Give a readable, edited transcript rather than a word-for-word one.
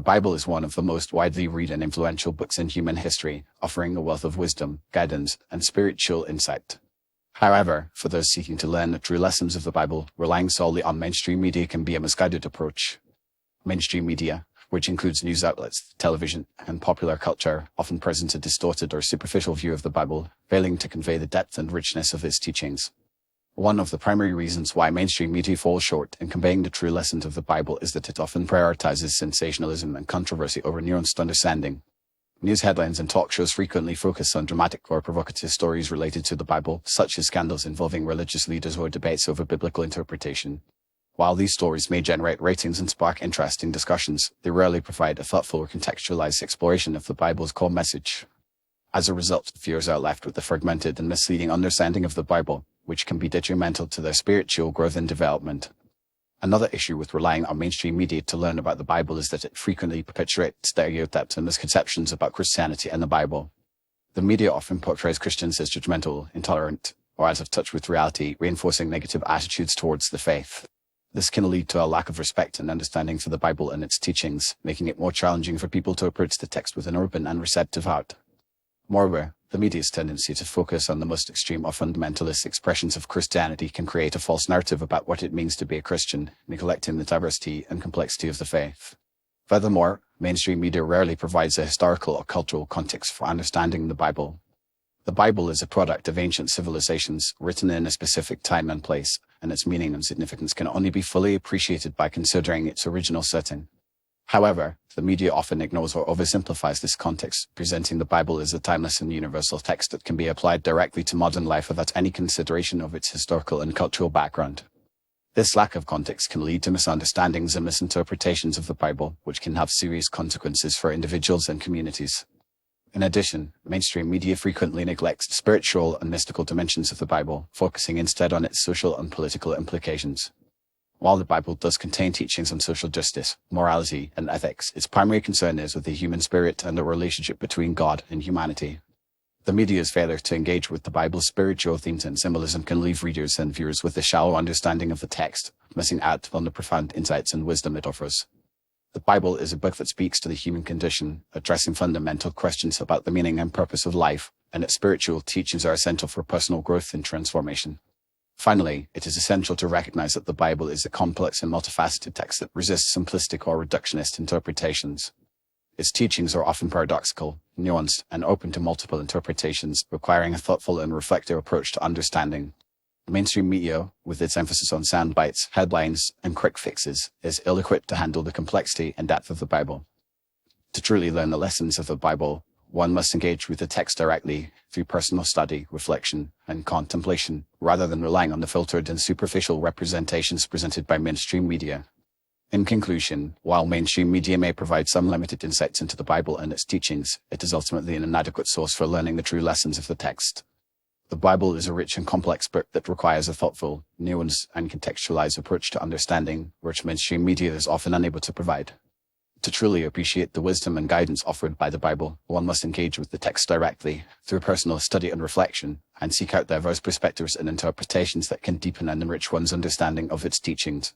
Bible is one of the most widely read and influential books in human history, offering a wealth of wisdom, guidance, and spiritual insight. However, for those seeking to learn the true lessons of the Bible, relying solely on mainstream media can be a misguided approach. Mainstream media, which includes news outlets, television, and popular culture, often present a distorted or superficial view of the Bible, failing to convey the depth and richness of its teachings. One of the primary reasons why mainstream media falls short in conveying the true lessons of the Bible is that it often prioritizes sensationalism and controversy over nuanced understanding. News headlines and talk shows frequently focus on dramatic or provocative stories related to the Bible, such as scandals involving religious leaders or debates over biblical interpretation. While these stories may generate ratings and spark interesting discussions, they rarely provide a thoughtful or contextualized exploration of the Bible's core message. As a result, viewers are left with a fragmented and misleading understanding of the Bible, which can be detrimental to their spiritual growth and development. Another issue with relying on mainstream media to learn about the Bible is that it frequently perpetuates stereotypes and misconceptions about Christianity and the Bible. The media often portrays Christians as judgmental, intolerant, or out of touch with reality, reinforcing negative attitudes towards the faith. This can lead to a lack of respect and understanding for the Bible and its teachings, making it more challenging for people to approach the text with an open and receptive heart. Moreover, the media's tendency to focus on the most extreme or fundamentalist expressions of Christianity can create a false narrative about what it means to be a Christian, neglecting the diversity and complexity of the faith. Furthermore, mainstream media rarely provides a historical or cultural context for understanding the Bible. The Bible is a product of ancient civilizations, written in a specific time and place, and its meaning and significance can only be fully appreciated by considering its original setting. However, the media often ignores or oversimplifies this context, presenting the Bible as a timeless and universal text that can be applied directly to modern life without any consideration of its historical and cultural background. This lack of context can lead to misunderstandings and misinterpretations of the Bible, which can have serious consequences for individuals and communities. In addition, mainstream media frequently neglects spiritual and mystical dimensions of the Bible, focusing instead on its social and political implications. While the Bible does contain teachings on social justice, morality, and ethics, its primary concern is with the human spirit and the relationship between God and humanity. The media's failure to engage with the Bible's spiritual themes and symbolism can leave readers and viewers with a shallow understanding of the text, missing out on the profound insights and wisdom it offers. The Bible is a book that speaks to the human condition, addressing fundamental questions about the meaning and purpose of life, and its spiritual teachings are essential for personal growth and transformation. Finally, it is essential to recognize that the Bible is a complex and multifaceted text that resists simplistic or reductionist interpretations. Its teachings are often paradoxical, nuanced, and open to multiple interpretations, requiring a thoughtful and reflective approach to understanding. Mainstream media, with its emphasis on sound bites, headlines, and quick fixes, is ill-equipped to handle the complexity and depth of the Bible. To truly learn the lessons of the Bible, one must engage with the text directly through personal study, reflection, and contemplation, rather than relying on the filtered and superficial representations presented by mainstream media. In conclusion, while mainstream media may provide some limited insights into the Bible and its teachings, it is ultimately an inadequate source for learning the true lessons of the text. The Bible is a rich and complex book that requires a thoughtful, nuanced, and contextualized approach to understanding, which mainstream media is often unable to provide. To truly appreciate the wisdom and guidance offered by the Bible, one must engage with the text directly, through personal study and reflection, and seek out diverse perspectives and interpretations that can deepen and enrich one's understanding of its teachings.